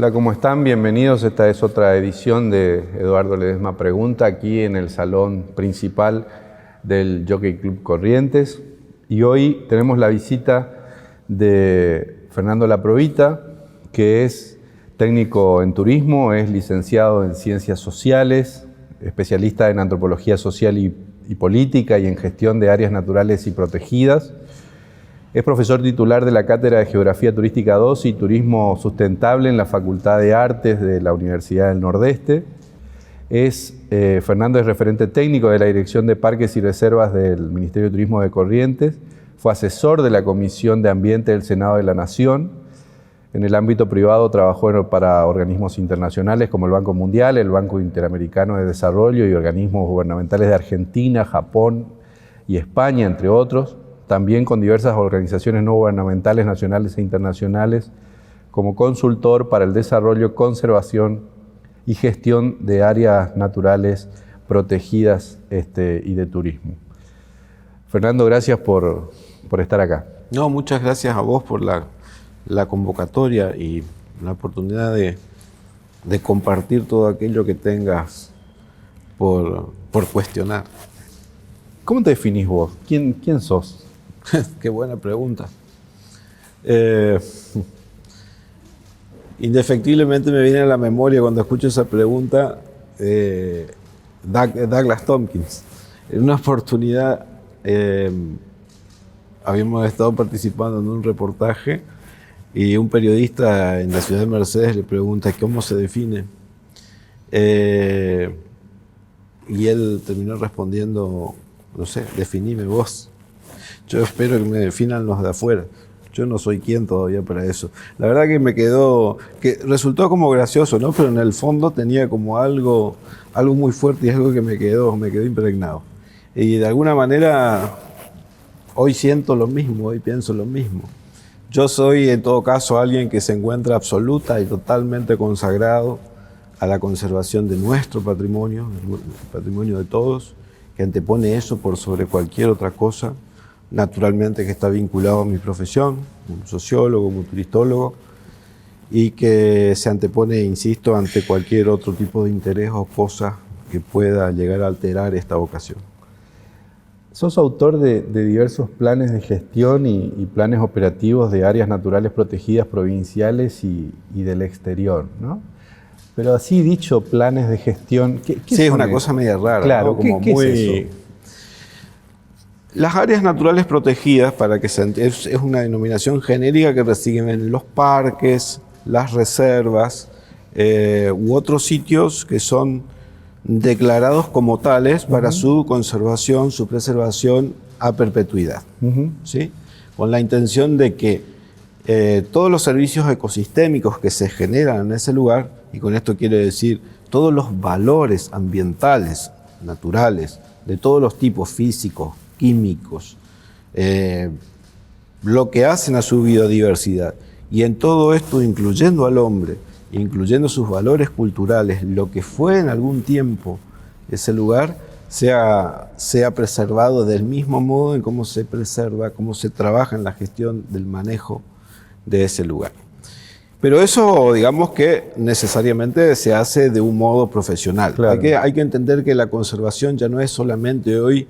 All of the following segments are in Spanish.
Hola, ¿cómo están? Bienvenidos. Esta es otra edición de Eduardo Ledesma Pregunta, aquí en el salón principal del Jockey Club Corrientes. Y hoy tenemos la visita de Fernando Laprovita, que es técnico en turismo, es licenciado en Ciencias Sociales, especialista en Antropología Social y Política y en Gestión de Áreas Naturales y Protegidas. Es profesor titular de la Cátedra de Geografía Turística 2 y Turismo Sustentable en la Facultad de Artes de la Universidad del Nordeste. Fernando es referente técnico de la Dirección de Parques y Reservas del Ministerio de Turismo de Corrientes. Fue asesor de la Comisión de Ambiente del Senado de la Nación. En el ámbito privado trabajó para organismos internacionales como el Banco Mundial, el Banco Interamericano de Desarrollo y organismos gubernamentales de Argentina, Japón y España, entre otros. También con diversas organizaciones no gubernamentales nacionales e internacionales, como consultor para el desarrollo, conservación y gestión de áreas naturales protegidas y de turismo. Fernando, gracias por estar acá. No, muchas gracias a vos por la convocatoria y la oportunidad de compartir todo aquello que tengas por cuestionar. ¿Cómo te definís vos? ¿Quién sos? Qué buena pregunta. Indefectiblemente me viene a la memoria cuando escucho esa pregunta Douglas Tompkins. En una oportunidad habíamos estado participando en un reportaje y un periodista en la ciudad de Mercedes le pregunta ¿cómo se define? Y él terminó respondiendo, no sé, definime vos. Yo espero que me definan los de afuera. Yo no soy quien todavía para eso. La verdad que me quedó, que resultó como gracioso, ¿no? Pero en el fondo tenía como algo muy fuerte y algo que me quedó impregnado. Y de alguna manera hoy siento lo mismo, hoy pienso lo mismo. Yo soy en todo caso alguien que se encuentra absoluta y totalmente consagrado a la conservación de nuestro patrimonio, el patrimonio de todos, que antepone eso por sobre cualquier otra cosa. Naturalmente que está vinculado a mi profesión, como sociólogo, como turistólogo, y que se antepone, insisto, ante cualquier otro tipo de interés o cosa que pueda llegar a alterar esta vocación. Sos autor de diversos planes de gestión y planes operativos de áreas naturales protegidas provinciales y del exterior, ¿no? Pero así dicho, planes de gestión... ¿qué sí, es una cosa media rara, claro, ¿no? Como ¿qué muy... es eso? Las áreas naturales protegidas, es una denominación genérica que reciben los parques, las reservas u otros sitios que son declarados como tales para su conservación, su preservación a perpetuidad, ¿sí? Con la intención de que todos los servicios ecosistémicos que se generan en ese lugar, y con esto quiero decir todos los valores ambientales, naturales, de todos los tipos físicos, químicos, lo que hacen a su biodiversidad. Y en todo esto, incluyendo al hombre, incluyendo sus valores culturales, lo que fue en algún tiempo ese lugar, sea preservado del mismo modo en cómo se preserva, cómo se trabaja en la gestión del manejo de ese lugar. Pero eso, digamos que necesariamente se hace de un modo profesional. Claro. Hay que entender que la conservación ya no es solamente hoy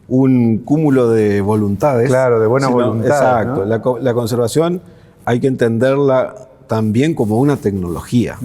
un cúmulo de voluntades. Claro, de buena voluntad. Exacto. ¿No? La conservación hay que entenderla también como una tecnología.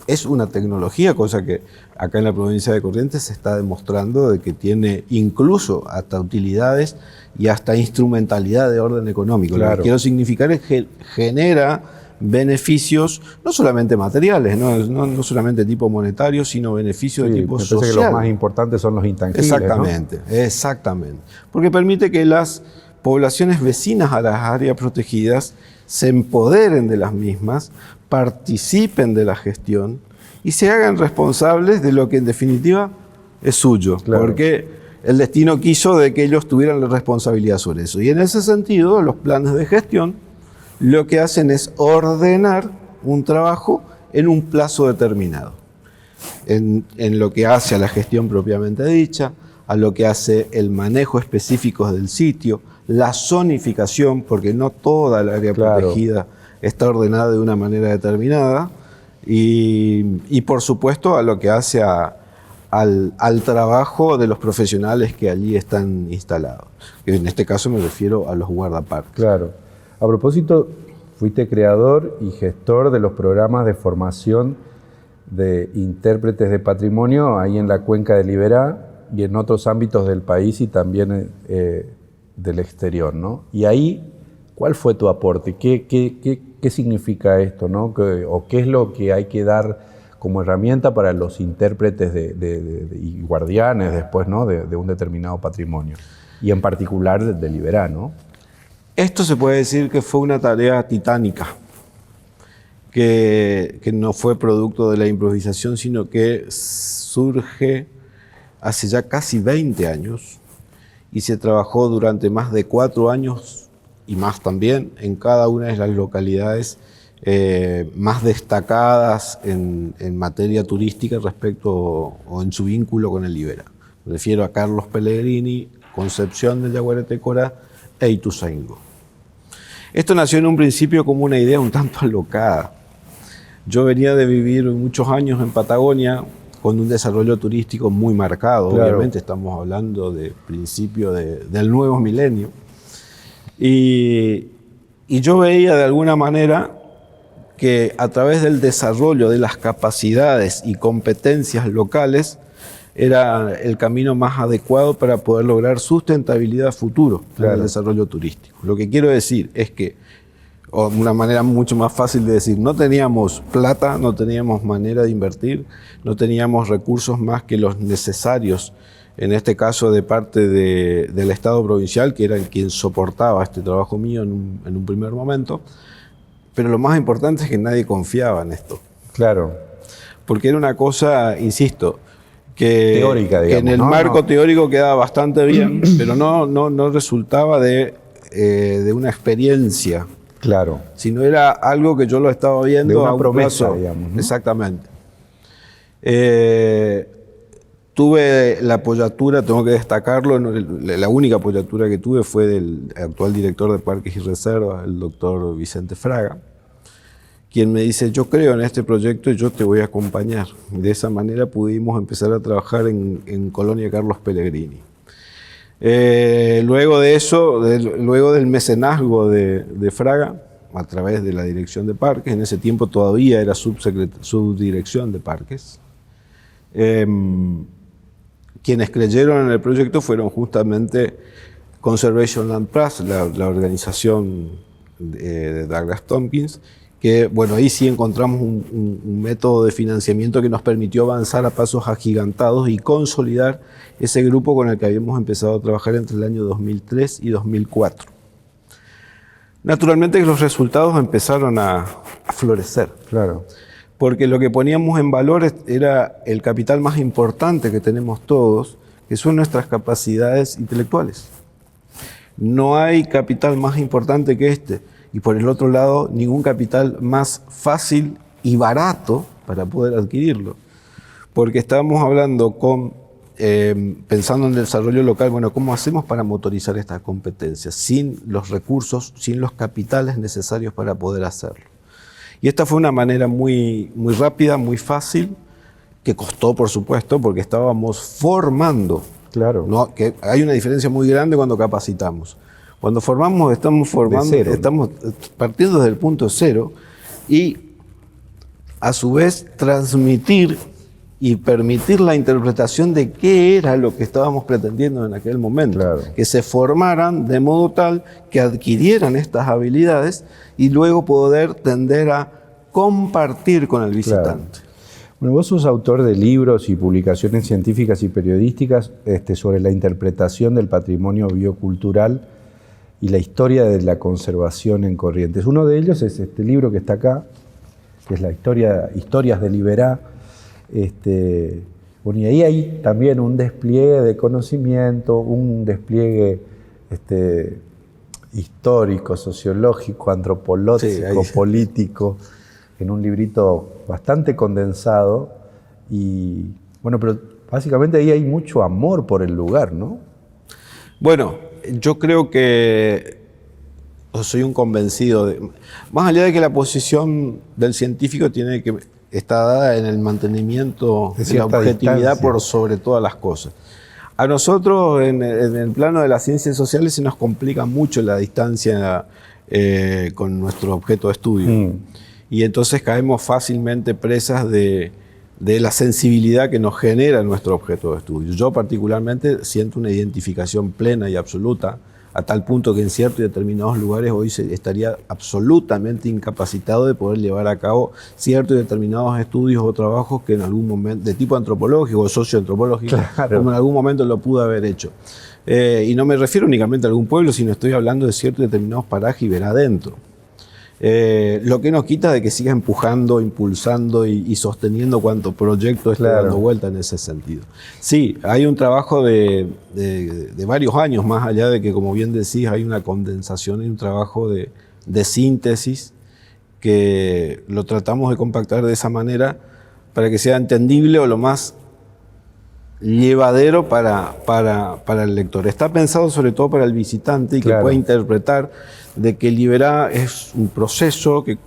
Es una tecnología, cosa que acá en la provincia de Corrientes se está demostrando de que tiene incluso hasta utilidades y hasta instrumentalidad de orden económico. Claro. Lo que quiero significar es que genera beneficios, no solamente materiales, no solamente tipo monetario, sino beneficios de tipo social. Que los más importantes son los intangibles. Exactamente, ¿no? Exactamente. Porque permite que las poblaciones vecinas a las áreas protegidas se empoderen de las mismas, participen de la gestión y se hagan responsables de lo que en definitiva es suyo. Claro. Porque el destino quiso de que ellos tuvieran la responsabilidad sobre eso. Y en ese sentido, los planes de gestión lo que hacen es ordenar un trabajo en un plazo determinado. En lo que hace a la gestión propiamente dicha, a lo que hace el manejo específico del sitio, la zonificación, porque no toda el área protegida está ordenada de una manera determinada, y por supuesto a lo que hace al trabajo de los profesionales que allí están instalados. En este caso me refiero a los guardaparques. Claro. A propósito, fuiste creador y gestor de los programas de formación de intérpretes de patrimonio ahí en la cuenca de Liberá y en otros ámbitos del país y también del exterior, ¿no? Y ahí, ¿cuál fue tu aporte? ¿Qué significa esto, ¿no? ¿O qué es lo que hay que dar como herramienta para los intérpretes y guardianes después, ¿no? de un determinado patrimonio? Y en particular de Liberá, ¿no? Esto se puede decir que fue una tarea titánica, que no fue producto de la improvisación, sino que surge hace ya casi 20 años y se trabajó durante más de 4 años y más también en cada una de las localidades más destacadas en materia turística respecto o en su vínculo con el Liberá. Me refiero a Carlos Pellegrini, Concepción del Yaguareté Corá e Ituzaingó. Esto nació en un principio como una idea un tanto alocada. Yo venía de vivir muchos años en Patagonia con un desarrollo turístico muy marcado, claro. Obviamente estamos hablando de principio del nuevo milenio. Y yo veía de alguna manera que a través del desarrollo de las capacidades y competencias locales era el camino más adecuado para poder lograr sustentabilidad futuro en el desarrollo turístico. Lo que quiero decir es que, o una manera mucho más fácil de decir, no teníamos plata, no teníamos manera de invertir, no teníamos recursos más que los necesarios, en este caso de parte del Estado provincial, que era el quien soportaba este trabajo mío en un primer momento. Pero lo más importante es que nadie confiaba en esto. Claro. Porque era una cosa, insisto, teórica, digamos, que en el marco teórico quedaba bastante bien, pero no resultaba de una experiencia. Claro. Sino era algo que yo lo estaba viendo de una a un promesa, plazo. Digamos, ¿no? Exactamente. Tuve la apoyatura, tengo que destacarlo, la única apoyatura que tuve fue del actual director de Parques y Reservas, el doctor Vicente Fraga, quien me dice, yo creo en este proyecto y yo te voy a acompañar. De esa manera pudimos empezar a trabajar en Colonia Carlos Pellegrini. Luego de eso, luego del mecenazgo de Fraga, a través de la Dirección de Parques, en ese tiempo todavía era subdirección de Parques, quienes creyeron en el proyecto fueron justamente Conservation Land Trust, la organización de Douglas Tompkins, que bueno, ahí sí encontramos un método de financiamiento que nos permitió avanzar a pasos agigantados y consolidar ese grupo con el que habíamos empezado a trabajar entre el año 2003 y 2004. Naturalmente que los resultados empezaron a florecer. Claro. Porque lo que poníamos en valor era el capital más importante que tenemos todos, que son nuestras capacidades intelectuales. No hay capital más importante que este, y por el otro lado, ningún capital más fácil y barato para poder adquirirlo. Porque estábamos hablando pensando en el desarrollo local, bueno, ¿cómo hacemos para motorizar estas competencias? Sin los recursos, sin los capitales necesarios para poder hacerlo. Y esta fue una manera muy rápida, muy fácil, que costó, por supuesto, porque estábamos formando. Claro. ¿No? Que hay una diferencia muy grande cuando capacitamos. Cuando formamos, estamos formando, estamos partiendo desde el punto cero y, a su vez, transmitir y permitir la interpretación de qué era lo que estábamos pretendiendo en aquel momento. Claro. Que se formaran de modo tal que adquirieran estas habilidades y luego poder tender a compartir con el visitante. Claro. Bueno, vos sos autor de libros y publicaciones científicas y periodísticas sobre la interpretación del patrimonio biocultural y la historia de la conservación en Corrientes. Uno de ellos es este libro que está acá, que es la Historias de Liberá. Bueno, y ahí hay también un despliegue de conocimiento, un despliegue histórico, sociológico, antropológico, político, en un librito bastante condensado. Y bueno, pero básicamente ahí hay mucho amor por el lugar, ¿no? Bueno, yo creo que soy un convencido más allá de que la posición del científico tiene que está dada en el mantenimiento De de la cierta objetividad distancia. por sobre todas las cosas. A nosotros, en el plano de las ciencias sociales, se nos complica mucho la distancia con nuestro objeto de estudio. Y entonces caemos fácilmente presas de la sensibilidad que nos genera nuestro objeto de estudio. Yo particularmente siento una identificación plena y absoluta, a tal punto que en ciertos y determinados lugares hoy estaría absolutamente incapacitado de poder llevar a cabo ciertos y determinados estudios o trabajos que en algún momento, de tipo antropológico o socioantropológico, Claro. como en algún momento lo pude haber hecho. Y no me refiero únicamente a algún pueblo, sino estoy hablando de ciertos y determinados parajes y ver adentro. Lo que nos quita de que siga empujando, impulsando y sosteniendo cuanto proyecto esté Claro. dando vuelta en ese sentido. Sí, hay un trabajo de varios años, más allá de que, como bien decís, hay una condensación y un trabajo de síntesis que lo tratamos de compactar de esa manera para que sea entendible o lo más llevadero para el lector. Está pensado sobre todo para el visitante y que Claro. pueda interpretar de que Liberá es un proceso que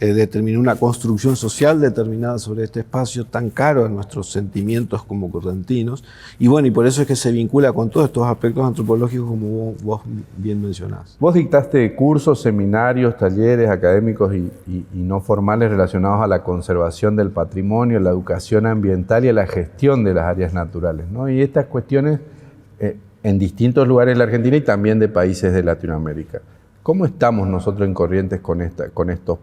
determina una construcción social determinada sobre este espacio tan caro a nuestros sentimientos como correntinos. Y bueno, y por eso es que se vincula con todos estos aspectos antropológicos como vos bien mencionás. Vos dictaste cursos, seminarios, talleres académicos y no formales relacionados a la conservación del patrimonio, la educación ambiental y a la gestión de las áreas naturales, ¿no? Y estas cuestiones en distintos lugares de la Argentina y también de países de Latinoamérica. ¿Cómo estamos nosotros en Corrientes con estos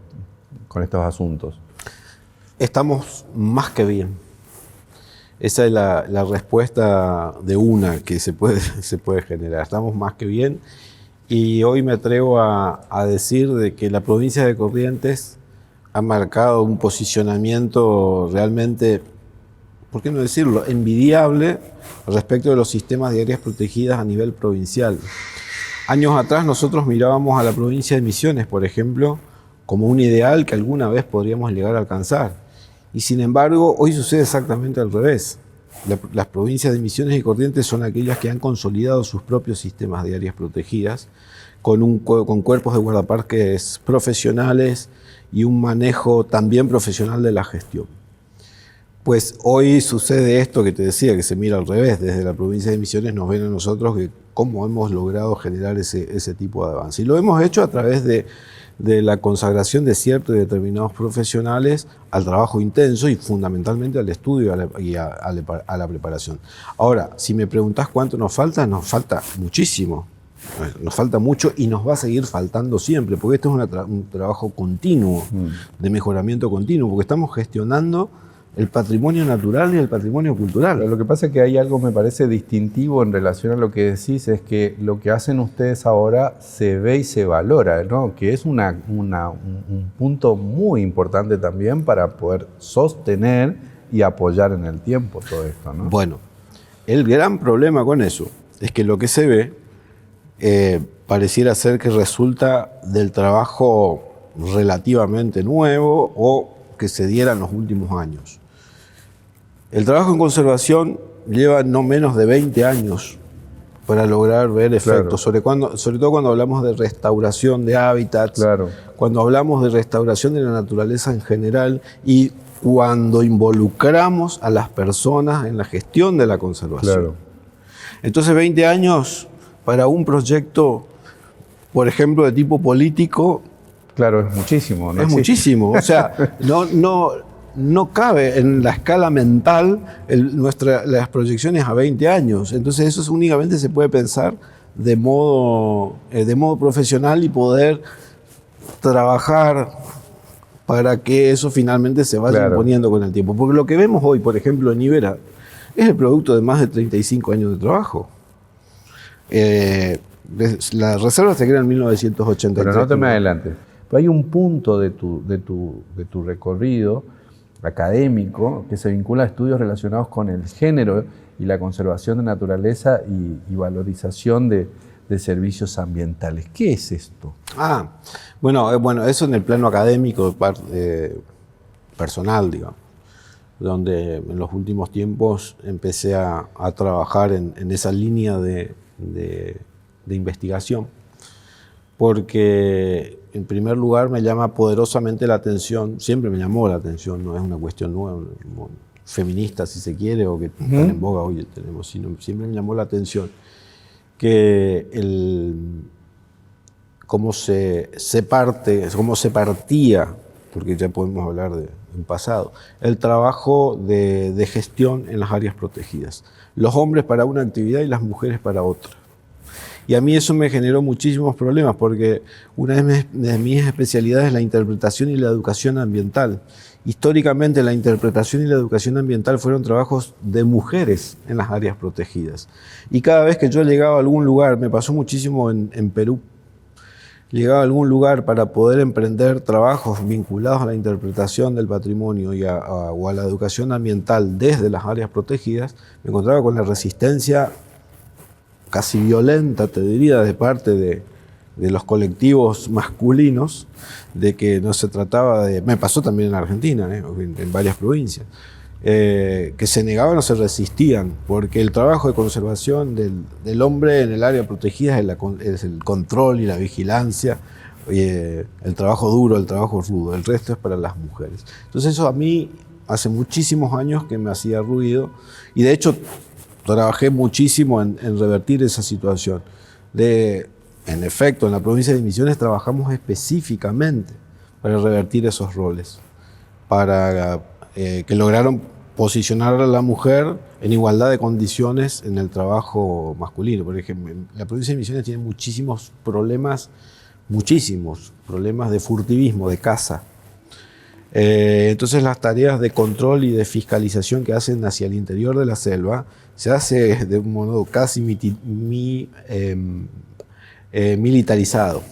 asuntos? Estamos más que bien. Esa es la respuesta de una que se puede generar. Estamos más que bien y hoy me atrevo a decir de que la provincia de Corrientes ha marcado un posicionamiento realmente, ¿por qué no decirlo?, envidiable respecto de los sistemas de áreas protegidas a nivel provincial. Años atrás nosotros mirábamos a la provincia de Misiones, por ejemplo, como un ideal que alguna vez podríamos llegar a alcanzar. Y sin embargo, hoy sucede exactamente al revés. Las provincias de Misiones y Corrientes son aquellas que han consolidado sus propios sistemas de áreas protegidas, con cuerpos de guardaparques profesionales y un manejo también profesional de la gestión. Pues hoy sucede esto que te decía, que se mira al revés. Desde la provincia de Misiones nos ven a nosotros que cómo hemos logrado generar ese tipo de avance. Y lo hemos hecho a través de la consagración de ciertos y determinados profesionales al trabajo intenso y fundamentalmente al estudio y a la preparación. Ahora, si me preguntás cuánto nos falta muchísimo. Nos falta mucho y nos va a seguir faltando siempre, porque esto es un trabajo continuo, de mejoramiento continuo, porque estamos gestionando el patrimonio natural y el patrimonio cultural. Pero lo que pasa es que hay algo, me parece, distintivo en relación a lo que decís, es que lo que hacen ustedes ahora se ve y se valora, ¿no? Que es un punto muy importante también para poder sostener y apoyar en el tiempo todo esto, ¿no? Bueno, el gran problema con eso es que lo que se ve pareciera ser que resulta del trabajo relativamente nuevo o que se diera en los últimos años. El trabajo en conservación lleva no menos de 20 años para lograr ver efectos, Claro. sobre todo cuando hablamos de restauración de hábitats, Claro. cuando hablamos de restauración de la naturaleza en general y cuando involucramos a las personas en la gestión de la conservación. Claro. Entonces 20 años para un proyecto, por ejemplo, de tipo político, Claro, es muchísimo, ¿no? es muchísimo. O sea, no cabe en la escala mental las proyecciones a 20 años. Entonces eso únicamente se puede pensar de modo profesional y poder trabajar para que eso finalmente se vaya Claro. imponiendo con el tiempo. Porque lo que vemos hoy, por ejemplo, en Ibera, es el producto de más de 35 años de trabajo. La reserva se crea en 1983. Pero no te me adelantes. Pero hay un punto de tu recorrido académico que se vincula a estudios relacionados con el género y la conservación de naturaleza y valorización de servicios ambientales. ¿Qué es esto? Bueno, eso en el plano académico personal, digamos, donde en los últimos tiempos empecé a trabajar en esa línea de investigación. porque en primer lugar me llama poderosamente la atención, siempre me llamó la atención, no es una cuestión nueva, feminista si se quiere, o que están en boga hoy tenemos, sino siempre me llamó la atención que cómo se partía, porque ya podemos hablar de un pasado, el trabajo de gestión en las áreas protegidas. Los hombres para una actividad y las mujeres para otra. Y a mí eso me generó muchísimos problemas, porque una de mis especialidades es la interpretación y la educación ambiental. Históricamente la interpretación y la educación ambiental fueron trabajos de mujeres en las áreas protegidas. Y cada vez que yo llegaba a algún lugar, me pasó muchísimo en Perú, llegaba a algún lugar para poder emprender trabajos vinculados a la interpretación del patrimonio o a la educación ambiental desde las áreas protegidas, me encontraba con la resistencia casi violenta, te diría, de parte de los colectivos masculinos, de que no se trataba de... Me pasó también en Argentina, en varias provincias, que se negaban o se resistían, porque el trabajo de conservación del hombre en el área protegida es el control y la vigilancia, el trabajo duro, el trabajo rudo, el resto es para las mujeres. Entonces eso a mí hace muchísimos años que me hacía ruido, y de hecho trabajé muchísimo en revertir esa situación. En efecto, en la provincia de Misiones trabajamos específicamente para revertir esos roles, para que lograron posicionar a la mujer en igualdad de condiciones en el trabajo masculino. Por ejemplo, la provincia de Misiones tiene muchísimos problemas de furtivismo, de caza. Entonces las tareas de control y de fiscalización que hacen hacia el interior de la selva se hace de un modo casi militarizado.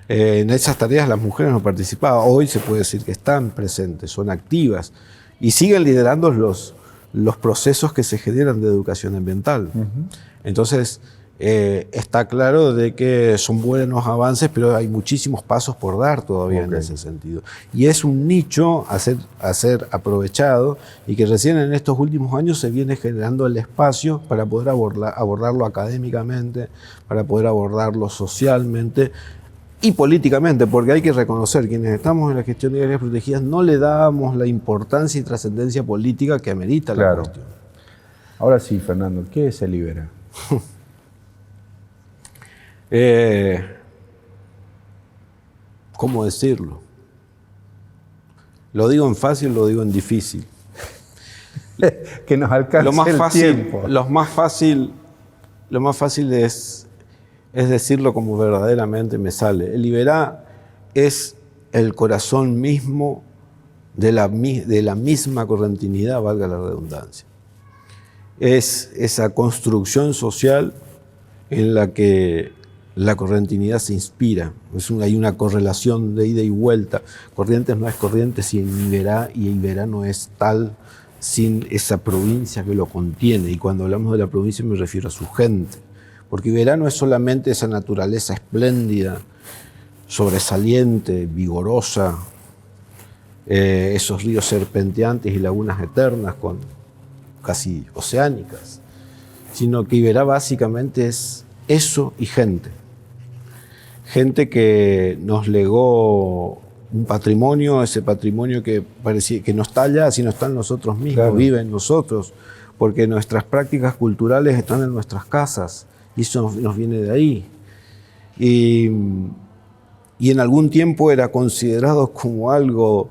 En esas tareas las mujeres no participaban. Hoy se puede decir que están presentes, son activas y siguen liderando los procesos que se generan de educación ambiental. Entonces está claro de que son buenos avances, pero hay muchísimos pasos por dar todavía en ese sentido. Y es un nicho a ser aprovechado, y que recién en estos últimos años se viene generando el espacio para poder abordarlo académicamente, para poder abordarlo socialmente y políticamente, porque hay que reconocer, quienes estamos en la gestión de áreas protegidas no le damos la importancia y trascendencia política que amerita la cuestión. Ahora sí, Fernando, ¿qué es el Libera? ¿Cómo decirlo? Lo digo en fácil, lo digo en difícil. Que nos alcance el tiempo. Lo más fácil es decirlo como verdaderamente me sale. El Liberá es el corazón mismo de la misma correntinidad, valga la redundancia. Es esa construcción social en la que la correntinidad se inspira. Hay una correlación de ida y vuelta. Corrientes no es Corrientes sin Iberá, y Iberá no es tal sin esa provincia que lo contiene. Y cuando hablamos de la provincia me refiero a su gente. Porque Iberá no es solamente esa naturaleza espléndida, sobresaliente, vigorosa, esos ríos serpenteantes y lagunas eternas casi oceánicas, sino que Iberá básicamente es eso y gente. Gente que nos legó un patrimonio, ese patrimonio que parecía que no está allá, sino está en nosotros mismos, claro, vive en nosotros, porque nuestras prácticas culturales están en nuestras casas, y eso nos viene de ahí. Y en algún tiempo era considerado como algo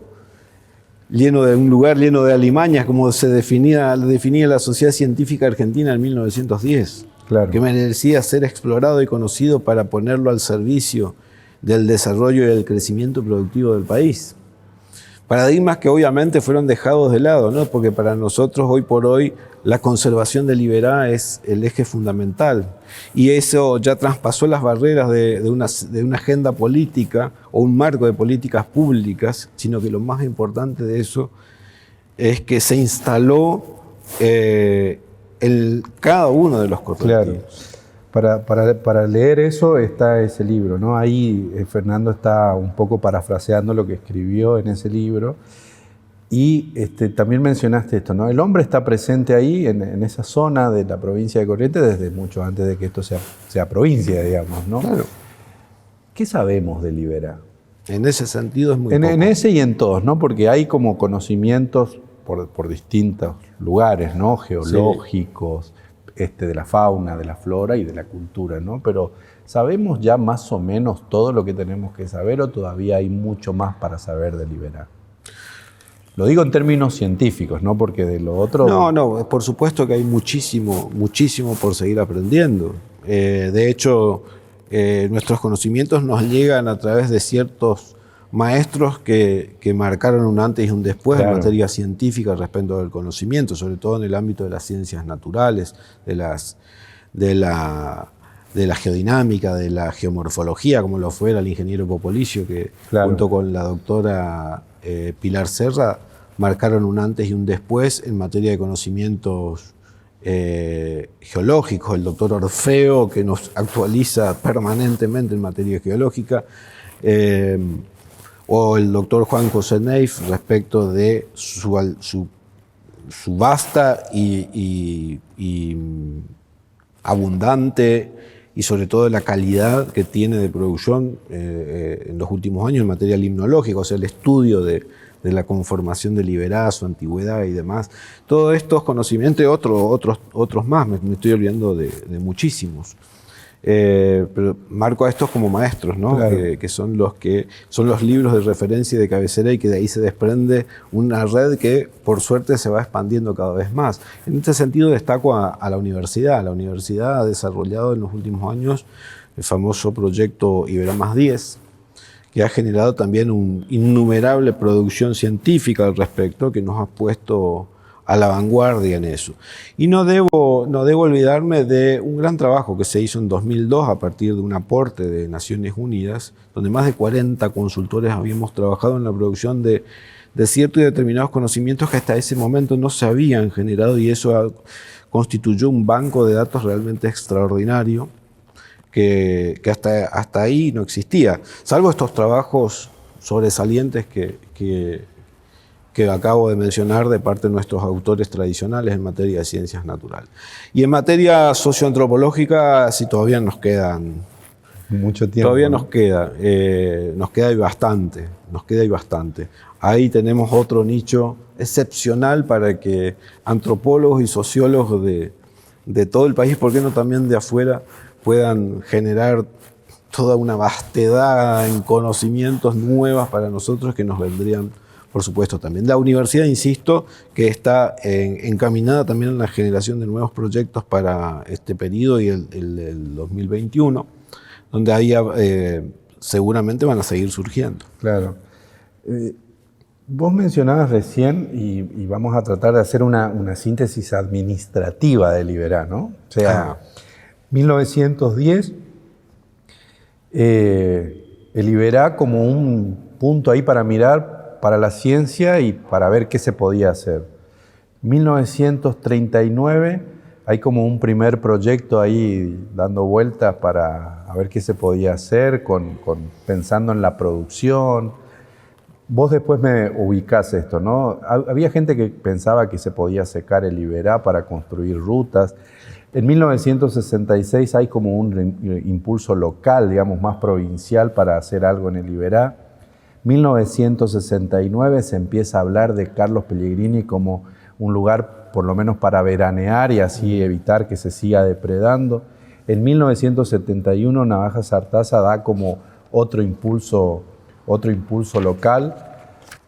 un lugar lleno de alimañas, como se definía la Sociedad Científica Argentina en 1910. Claro. Que merecía ser explorado y conocido para ponerlo al servicio del desarrollo y del crecimiento productivo del país. Paradigmas que obviamente fueron dejados de lado, ¿no? Porque para nosotros hoy por hoy la conservación del Liberá es el eje fundamental, y eso ya traspasó las barreras de una agenda política o un marco de políticas públicas, sino que lo más importante de eso es que se instaló cada uno de los correctivos. Claro. Para leer eso está ese libro, ¿no? Ahí Fernando está un poco parafraseando lo que escribió en ese libro. Y también mencionaste esto, ¿no? El hombre está presente ahí, en esa zona de la provincia de Corrientes, desde mucho antes de que esto sea provincia, digamos, ¿no? Claro. ¿Qué sabemos de Liberá? En ese sentido es muy En poco. ese y en todos, ¿no? Porque hay como conocimientos por distintos lugares, ¿no? Geológicos, de la fauna, de la flora y de la cultura, ¿no? Pero ¿sabemos ya más o menos todo lo que tenemos que saber o todavía hay mucho más para saber de Liberá? Lo digo en términos científicos, ¿no? Porque de lo otro... No, por supuesto que hay muchísimo por seguir aprendiendo. De hecho, nuestros conocimientos nos llegan a través de ciertos maestros que marcaron un antes y un después en materia científica respecto del conocimiento, sobre todo en el ámbito de las ciencias naturales, de la geodinámica, de la geomorfología, como lo fuera el ingeniero Popolicio, que junto con la doctora Pilar Serra marcaron un antes y un después en materia de conocimientos geológicos. El doctor Orfeo, que nos actualiza permanentemente en materia geológica, o el doctor Juan José Neif respecto de su vasta y abundante y sobre todo la calidad que tiene de producción en los últimos años en materia limnológica, o sea, el estudio de la conformación de Liberá, su antigüedad y demás. Todos estos conocimientos, otros más, me estoy olvidando de muchísimos. Pero marco a estos como maestros, ¿no? Claro. Que son los libros de referencia y de cabecera, y que de ahí se desprende una red que por suerte se va expandiendo cada vez más. En este sentido destaco a la universidad. La universidad ha desarrollado en los últimos años el famoso proyecto Iberá +10, que ha generado también una innumerable producción científica al respecto, que nos ha puesto a la vanguardia en eso. Y no debo olvidarme de un gran trabajo que se hizo en 2002 a partir de un aporte de Naciones Unidas, donde más de 40 consultores habíamos trabajado en la producción de ciertos y determinados conocimientos que hasta ese momento no se habían generado, y eso constituyó un banco de datos realmente extraordinario que hasta ahí no existía, salvo estos trabajos sobresalientes que acabo de mencionar de parte de nuestros autores tradicionales en materia de ciencias naturales. Y en materia socioantropológica, sí, todavía nos quedan mucho tiempo. Todavía nos queda y bastante, Ahí tenemos otro nicho excepcional para que antropólogos y sociólogos de todo el país, ¿por qué no también de afuera?, puedan generar toda una vastedad en conocimientos nuevas para nosotros que nos vendrían, por supuesto, también. La universidad, insisto, que está encaminada también en la generación de nuevos proyectos para este periodo y el 2021, donde ahí seguramente van a seguir surgiendo. Claro. Vos mencionabas recién, y vamos a tratar de hacer una síntesis administrativa de Liberá, ¿no? O sea, 1910, el Liberá como un punto ahí para mirar para la ciencia y para ver qué se podía hacer. 1939 hay como un primer proyecto ahí dando vueltas para ver qué se podía hacer, pensando en la producción. Vos después me ubicás esto, ¿no? Había gente que pensaba que se podía secar el Liberá para construir rutas. En 1966 hay como un impulso local, digamos, más provincial para hacer algo en el Liberá. 1969 se empieza a hablar de Carlos Pellegrini como un lugar por lo menos para veranear y así evitar que se siga depredando. En 1971 Navajas Artaza da como otro impulso local.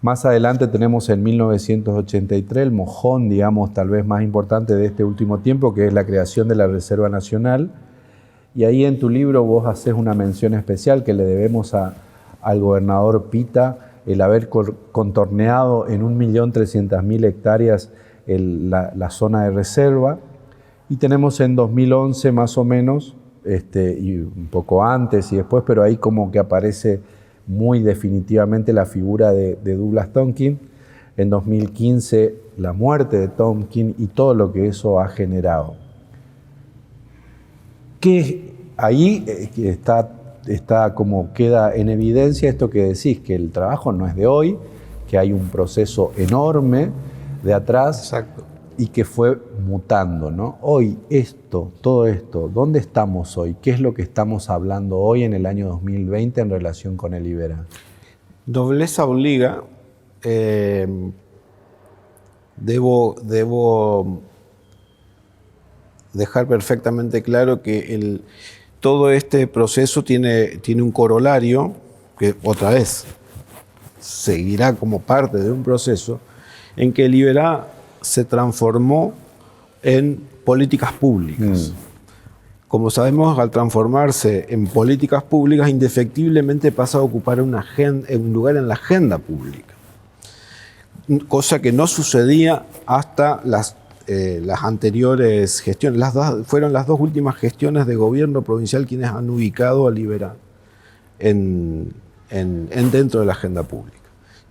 Más adelante tenemos en 1983 el mojón, digamos, tal vez más importante de este último tiempo, que es la creación de la Reserva Nacional. Y ahí en tu libro vos haces una mención especial que le debemos al gobernador Pita el haber contorneado en 1.300.000 hectáreas la zona de reserva. Y tenemos en 2011 más o menos, y un poco antes y después, pero ahí como que aparece muy definitivamente la figura de Douglas Tonkin. En 2015 la muerte de Tonkin y todo lo que eso ha generado. Que ahí está como queda en evidencia esto que decís, que el trabajo no es de hoy, que hay un proceso enorme de atrás. Exacto. y que fue mutando, ¿no? Hoy todo esto, ¿dónde estamos hoy? ¿Qué es lo que estamos hablando hoy en el año 2020 en relación con el Iberá? Nobleza obliga. Debo dejar perfectamente claro que todo este proceso tiene un corolario que otra vez seguirá como parte de un proceso en que el Iberá se transformó en políticas públicas. Como sabemos, al transformarse en políticas públicas, indefectiblemente pasa a ocupar un lugar en la agenda pública, cosa que no sucedía hasta las anteriores gestiones. Fueron las dos últimas gestiones de gobierno provincial quienes han ubicado al Iberá dentro de la agenda pública.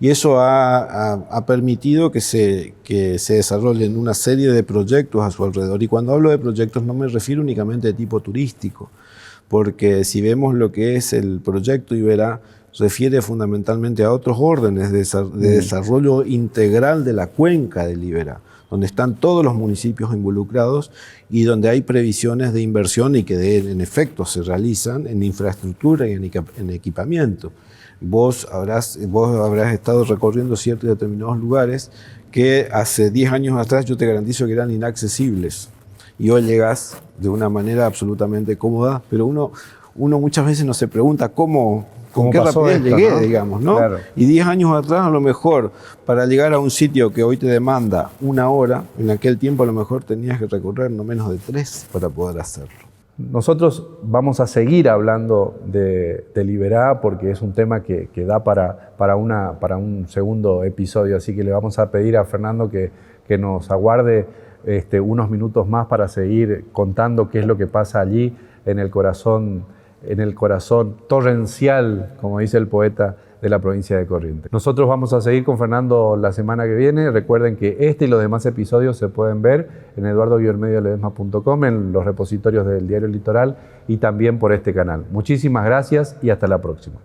Y eso ha permitido que se desarrollen una serie de proyectos a su alrededor. Y cuando hablo de proyectos no me refiero únicamente de tipo turístico, porque si vemos lo que es el proyecto Iberá, refiere fundamentalmente a otros órdenes de desarrollo integral de la cuenca del Iberá, donde están todos los municipios involucrados y donde hay previsiones de inversión y que en efecto se realizan en infraestructura y en equipamiento. Vos habrás estado recorriendo ciertos y determinados lugares que hace 10 años atrás yo te garantizo que eran inaccesibles y hoy llegás de una manera absolutamente cómoda, pero uno muchas veces no se pregunta con qué rapidez llegué, ¿no? Digamos, ¿no? Claro. Y 10 años atrás, a lo mejor, para llegar a un sitio que hoy te demanda 1 hora, en aquel tiempo a lo mejor tenías que recorrer no menos de 3 para poder hacerlo. Nosotros vamos a seguir hablando del Iberá porque es un tema que da para un segundo episodio, así que le vamos a pedir a Fernando que nos aguarde unos minutos más para seguir contando qué es lo que pasa allí en el corazón torrencial, como dice el poeta, de la provincia de Corrientes. Nosotros vamos a seguir con Fernando la semana que viene. Recuerden que este y los demás episodios se pueden ver en eduardo-medioledesma.com, en los repositorios del Diario Litoral y también por este canal. Muchísimas gracias y hasta la próxima.